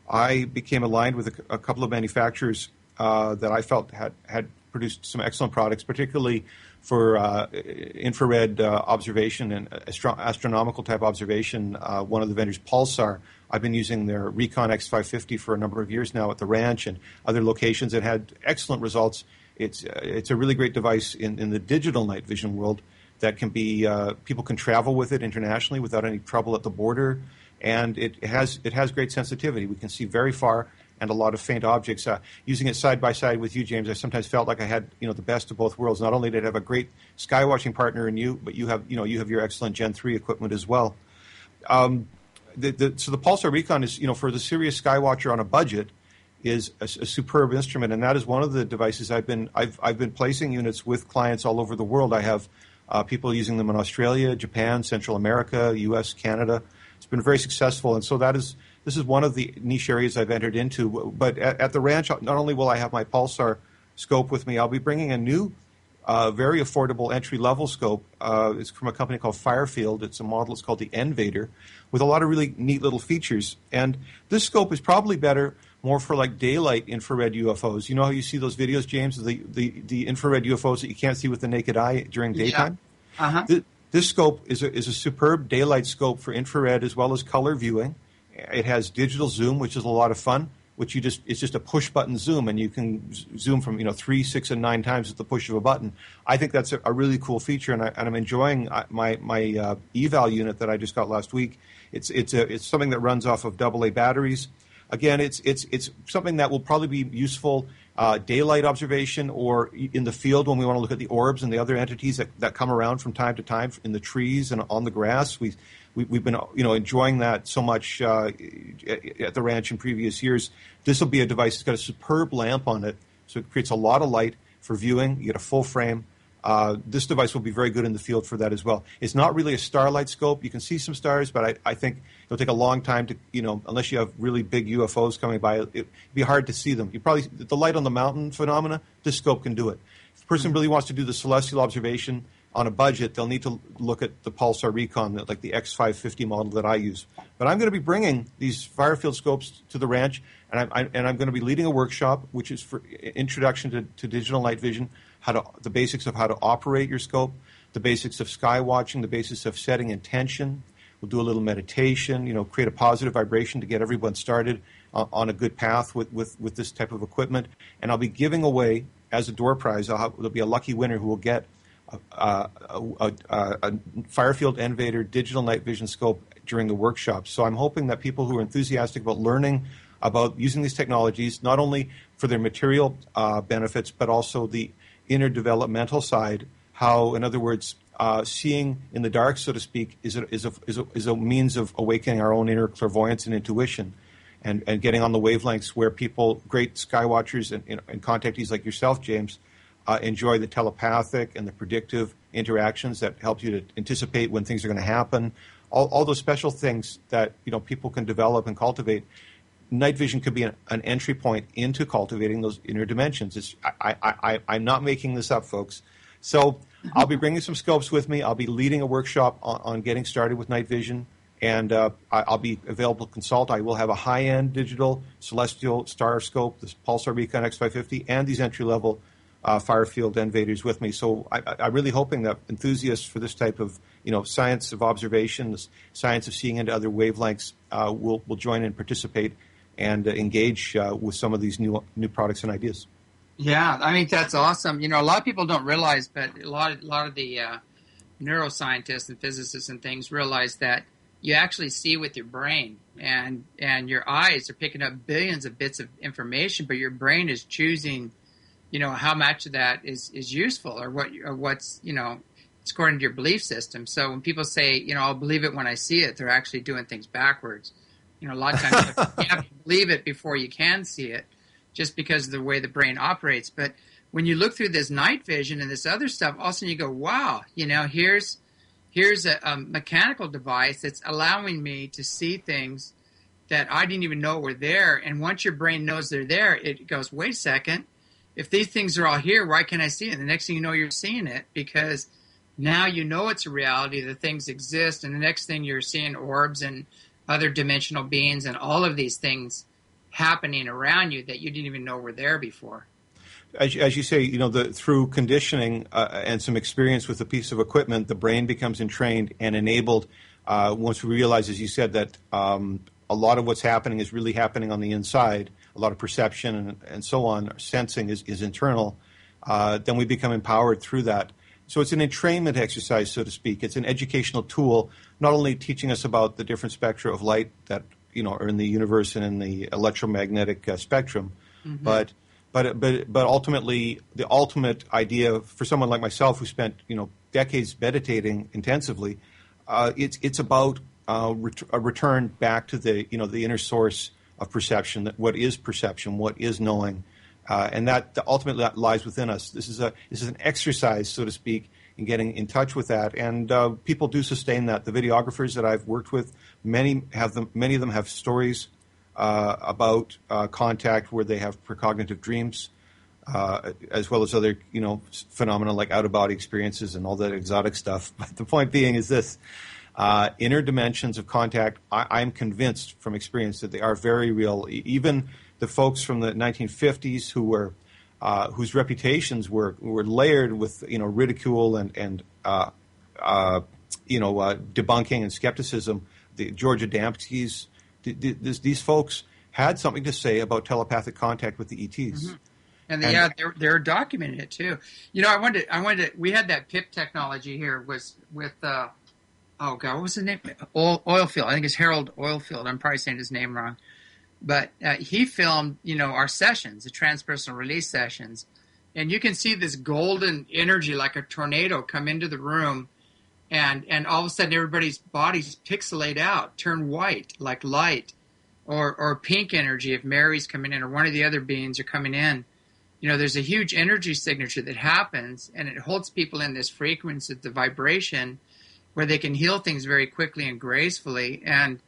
S2: I became aligned with a couple of manufacturers that I felt had produced some excellent products, particularly for infrared observation and astronomical type observation. One of the vendors, Pulsar, I've been using their Recon X550 for a number of years now at the ranch and other locations, and had excellent results. It's a really great device in the digital night vision world that can be, people can travel with it internationally without any trouble at the border, and it has great sensitivity. We can see very far and a lot of faint objects. Using it side by side with you, James, I sometimes felt like I had the best of both worlds. Not only did I have a great sky watching partner in you, but you have your excellent Gen 3 equipment as well. So the Pulsar Recon is, for the serious sky watcher on a budget, is a superb instrument, and that is one of the devices I've been placing units with clients all over the world. I have people using them in Australia, Japan, Central America, U.S., Canada. It's been very successful, and so this is one of the niche areas I've entered into. But at the ranch, not only will I have my Pulsar scope with me, I'll be bringing a new, very affordable entry-level scope. It's from a company called Firefield. It's a model. It's called the Envader, with a lot of really neat little features. And this scope is probably better more for like daylight infrared UFOs. You know how you see those videos, James, the infrared UFOs that you can't see with the naked eye during daytime?
S1: Yeah. Uh-huh.
S2: This scope is a superb daylight scope for infrared as well as color viewing. It has digital zoom, which is a lot of fun, it's just a push button zoom, and you can zoom from 3, 6, and 9 times at the push of a button. I think that's a really cool feature, and I'm enjoying my eval unit that I just got last week. It's something that runs off of AA batteries. Again, it's something that will probably be useful daylight observation or in the field when we want to look at the orbs and the other entities that come around from time to time in the trees and on the grass. We've been enjoying that so much at the ranch in previous years. This will be a device that's got a superb lamp on it, so it creates a lot of light for viewing. You get a full frame. This device will be very good in the field for that as well. It's not really a starlight scope. You can see some stars, but I think it'll take a long time to, unless you have really big UFOs coming by, it'd be hard to see them. The light on the mountain phenomena, this scope can do it. If a person really wants to do the celestial observation on a budget, they'll need to look at the Pulsar Recon, like the X550 model that I use. But I'm going to be bringing these Firefield scopes to the ranch, and I'm going to be leading a workshop, which is for introduction to digital night vision, the basics of how to operate your scope, the basics of sky watching, the basics of setting intention. We'll do a little meditation, create a positive vibration to get everyone started on a good path with this type of equipment. And I'll be giving away, as a door prize, there'll be a lucky winner who will get a Firefield Envader digital night vision scope during the workshop. So I'm hoping that people who are enthusiastic about learning about using these technologies, not only for their material benefits, but also the inner developmental side, how, in other words, seeing in the dark, so to speak, is a means of awakening our own inner clairvoyance and intuition, and getting on the wavelengths where people, great sky watchers and contactees like yourself, James, enjoy the telepathic and the predictive interactions that help you to anticipate when things are going to happen. All those special things that people can develop and cultivate. Night vision could be an entry point into cultivating those inner dimensions. I'm not making this up, folks. So I'll be bringing some scopes with me. I'll be leading a workshop on getting started with night vision, And I'll be available to consult. I will have a high-end digital celestial star scope, this Pulsar Recon X550, and these entry-level Firefield Invaders with me. So I'm really hoping that enthusiasts for this type of science of observation, this science of seeing into other wavelengths, will join and participate and engage with some of these new products and ideas.
S1: Yeah, I think that's awesome. A lot of people don't realize, but a lot of the neuroscientists and physicists and things realize that you actually see with your brain, and your eyes are picking up billions of bits of information, but your brain is choosing, how much of that is useful or what's it's according to your belief system. So when people say, I'll believe it when I see it, they're actually doing things backwards. A lot of times you have to believe it before you can see it, just because of the way the brain operates. But when you look through this night vision and this other stuff, all of a sudden you go, wow, here's a mechanical device that's allowing me to see things that I didn't even know were there. And once your brain knows they're there, it goes, wait a second, if these things are all here, why can't I see it? And the next thing you know, you're seeing it because now it's a reality, the things exist. And the next thing you're seeing orbs and other dimensional beings and all of these things happening around you that you didn't even know were there before.
S2: As you say, through conditioning and some experience with a piece of equipment, the brain becomes entrained and enabled once we realize, as you said, that a lot of what's happening is really happening on the inside. A lot of perception and so on, sensing is internal. Then we become empowered through that. So it's an entrainment exercise, so to speak. It's an educational tool, not only teaching us about the different spectra of light that are in the universe and in the electromagnetic spectrum,
S1: mm-hmm.
S2: but ultimately the ultimate idea for someone like myself who spent decades meditating intensively, it's about a return back to the inner source of perception, that what is knowing. And that ultimately lies within us. This is an exercise, so to speak, in getting in touch with that. And people do sustain that. The videographers that I've worked with, many of them have stories about contact where they have precognitive dreams, as well as other phenomena like out-of-body experiences and all that exotic stuff. But the point being is this: inner dimensions of contact. I'm convinced from experience that they are very real. Even the folks from the 1950s whose reputations were layered with ridicule and debunking and skepticism. The George Adamski's, these folks had something to say about telepathic contact with the ETs.
S1: Mm-hmm. And they're documenting it too. I wanted. We had that PIP technology here was with what was his name? Oilfield. I think it's Harold Oilfield. I'm probably saying his name wrong. But he filmed, our sessions, the transpersonal release sessions. And you can see this golden energy like a tornado come into the room. And all of a sudden everybody's bodies pixelate out, turn white like light. Or pink energy if Mary's coming in or one of the other beings are coming in. There's a huge energy signature that happens. And it holds people in this frequency, the vibration, where they can heal things very quickly and gracefully. And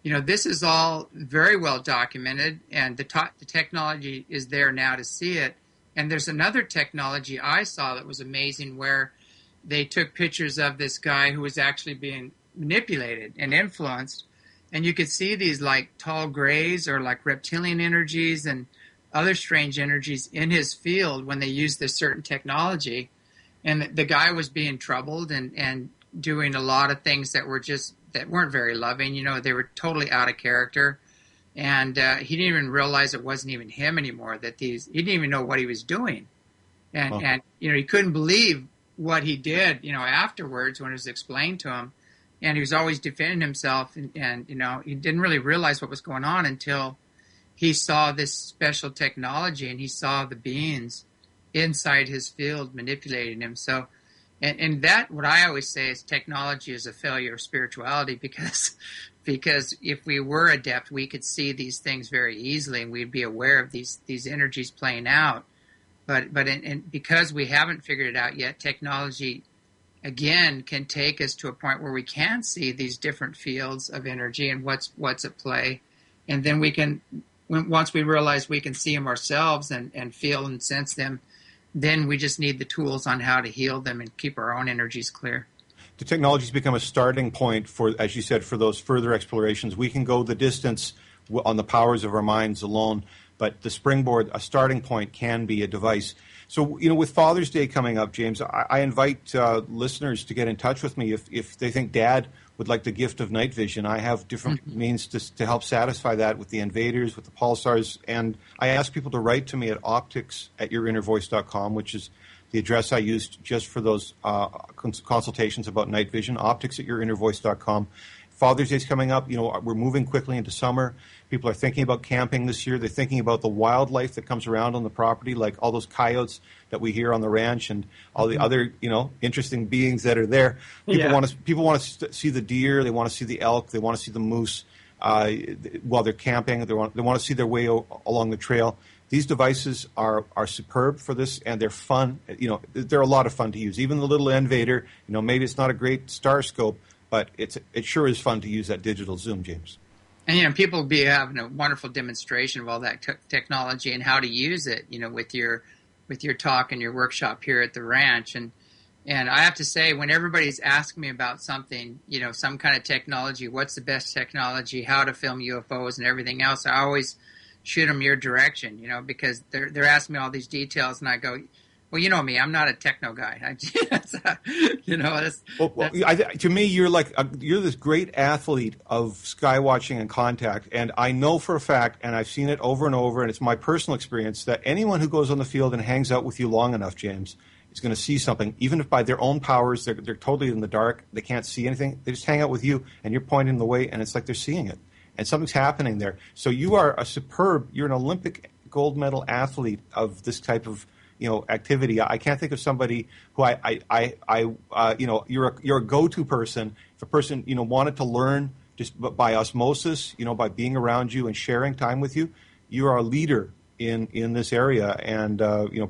S1: this is all very well documented, and the technology is there now to see it. And there's another technology I saw that was amazing where they took pictures of this guy who was actually being manipulated and influenced. And you could see these like tall grays or like reptilian energies and other strange energies in his field when they used this certain technology. And the guy was being troubled and doing a lot of things that weren't very loving. They were totally out of character. And he didn't even realize it wasn't even him anymore, he didn't even know what he was doing. And he couldn't believe what he did, afterwards when it was explained to him. And he was always defending himself. And he didn't really realize what was going on until he saw this special technology and he saw the beings inside his field manipulating him. So, and that, what I always say is technology is a failure of spirituality because if we were adept, we could see these things very easily and we'd be aware of these energies playing out. But because we haven't figured it out yet, technology, again, can take us to a point where we can see these different fields of energy and what's at play. And then once we realize we can see them ourselves and feel and sense them, then we just need the tools on how to heal them and keep our own energies clear.
S2: the technology's become a starting point for, as you said, for those further explorations. We can go the distance on the powers of our minds alone, but the springboard, a starting point, can be a device. So, with Father's Day coming up, James, I invite listeners to get in touch with me if they think Dad would like the gift of night vision. I have different means to help satisfy that with the invaders, with the pulsars, and I ask people to write to me at optics@yourinnervoice.com, which is the address I used just for those consultations about night vision, optics@yourinnervoice.com. Father's Day's coming up. We're moving quickly into summer. People are thinking about camping this year. They're thinking about the wildlife that comes around on the property, like all those coyotes that we hear on the ranch and all the other, interesting beings that are there. People want to see the deer. They want to see the elk. They want to see the moose while they're camping. They want to see their way along the trail. These devices are superb for this, and they're fun. They're a lot of fun to use. Even the little Invader, maybe it's not a great star scope, but it sure is fun to use that digital zoom, James.
S1: And people will be having a wonderful demonstration of all that technology and how to use it, with your talk and your workshop here at the ranch. And I have to say, when everybody's asking me about something, some kind of technology, what's the best technology, how to film UFOs and everything else, I always shoot them your direction, because they're asking me all these details, and I go, well, you know me, I'm not a techno guy.
S2: To me, you're this great athlete of sky watching and contact, and I know for a fact, and I've seen it over and over, and it's my personal experience, that anyone who goes on the field and hangs out with you long enough, James, is going to see something, even if by their own powers they're totally in the dark, they can't see anything. They just hang out with you, and you're pointing the way, and it's like they're seeing it, and something's happening there. So you're an Olympic gold medal athlete of this type of activity. I can't think of somebody who you're a go-to person. If a person, wanted to learn just by osmosis, by being around you and sharing time with you, you are a leader in this area, and,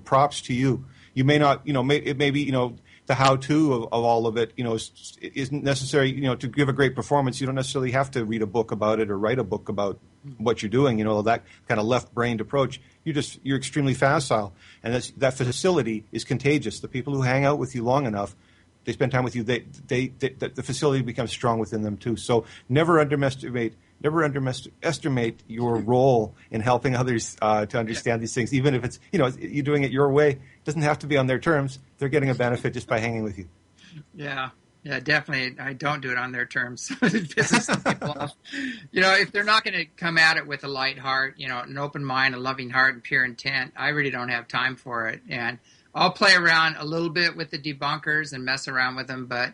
S2: props to you. You may not, maybe the how-to of all of it, isn't necessary, to give a great performance. You don't necessarily have to read a book about it or write a book about what you're doing, that kind of left-brained approach. You're extremely facile, and that facility is contagious. The people who hang out with you long enough, they spend time with you, the facility becomes strong within them too. So never underestimate your role in helping others to understand these things, even if it's, you're doing it your way. It doesn't have to be on their terms. They're getting a benefit just by hanging with you.
S1: Yeah, definitely. I don't do it on their terms. It pisses some people off. If they're not going to come at it with a light heart, an open mind, a loving heart, and pure intent, I really don't have time for it. And I'll play around a little bit with the debunkers and mess around with them, but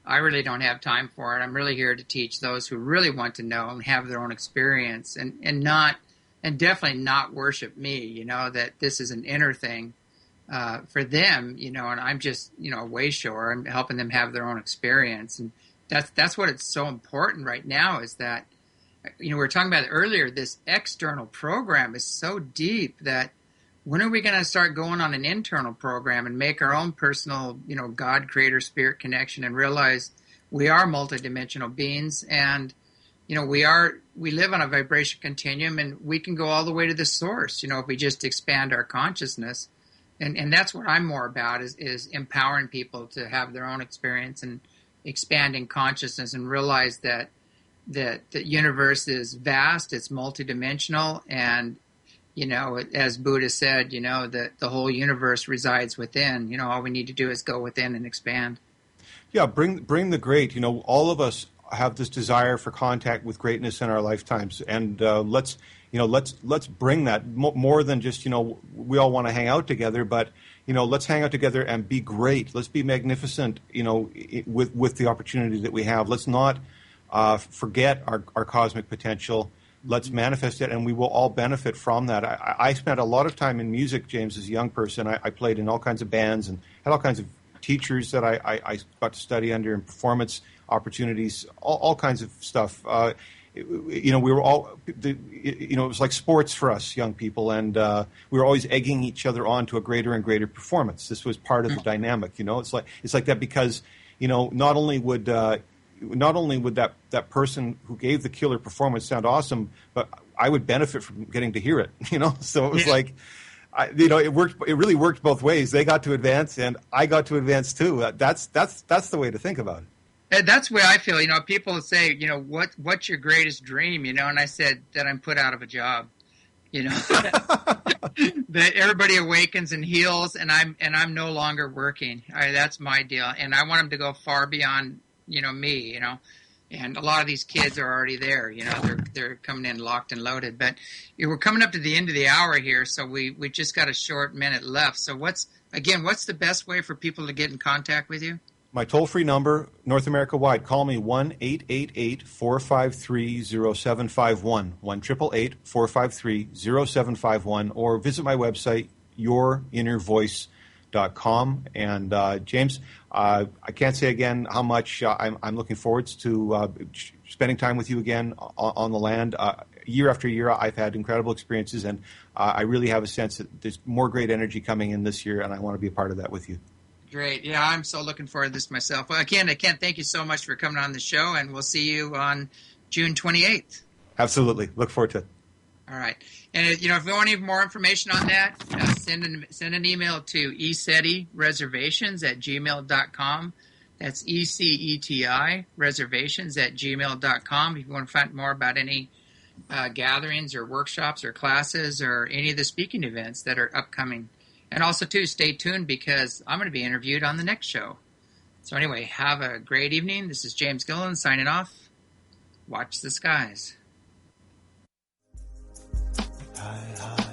S1: I really don't have time for it. I'm really here to teach those who really want to know and have their own experience, and definitely not worship me, that this is an inner thing for them, and I'm just, a way shower. I'm helping them have their own experience. And that's what it's so important right now, is that, we were talking about it earlier, this external program is so deep that when are we going to start going on an internal program and make our own personal, God, creator, spirit connection, and realize we are multidimensional beings, and, we live on a vibration continuum, and we can go all the way to the source, if we just expand our consciousness. And that's what I'm more about, is empowering people to have their own experience and expanding consciousness, and realize that the universe is vast, it's multidimensional, and as Buddha said, that the whole universe resides within. All we need to do is go within and expand.
S2: Yeah, bring the great. All of us have this desire for contact with greatness in our lifetimes, and let's bring that more than just we all want to hang out together, but let's hang out together and be great. Let's be magnificent. With the opportunity that we have, let's not forget our cosmic potential. Let's manifest it, and we will all benefit from that. I spent a lot of time in music, James, as a young person. I played in all kinds of bands and had all kinds of teachers that I got to study under, and performance opportunities, all kinds of stuff. We were all, it was like sports for us young people, and we were always egging each other on to a greater and greater performance. This was part of the dynamic. It's like that, because not only would that person who gave the killer performance sound awesome, but I would benefit from getting to hear it. So it was like, it worked. It really worked both ways. They got to advance, and I got to advance too. That's the way to think about it.
S1: And that's the way I feel. People say, what's your greatest dream? And I said that I'm put out of a job. That everybody awakens and heals, and I'm no longer working. That's my deal, and I want them to go far beyond me. And a lot of these kids are already there. They're coming in locked and loaded. But we're coming up to the end of the hour here, so we just got a short minute left. So what's the best way for people to get in contact with you?
S2: My toll-free number, North America-wide, call me 1-888-453-0751, 1-888-453-0751, or visit my website, yourinnervoice.com. And James, I can't say again how much I'm looking forward to spending time with you again on the land. Year after year, I've had incredible experiences, and I really have a sense that there's more great energy coming in this year, and I want to be a part of that with you.
S1: Great. Yeah, I'm so looking forward to this myself. Well, again, I can't thank you so much for coming on the show, and we'll see you on June 28th.
S2: Absolutely. Look forward to it.
S1: All right. And, if you want any more information on that, send an email to ecetireservations@gmail.com. That's ECETI reservations@gmail.com. If you want to find more about any gatherings or workshops or classes or any of the speaking events that are upcoming. And also, too, stay tuned because I'm going to be interviewed on the next show. So anyway, have a great evening. This is James Gilliland signing off. Watch the skies. Hi.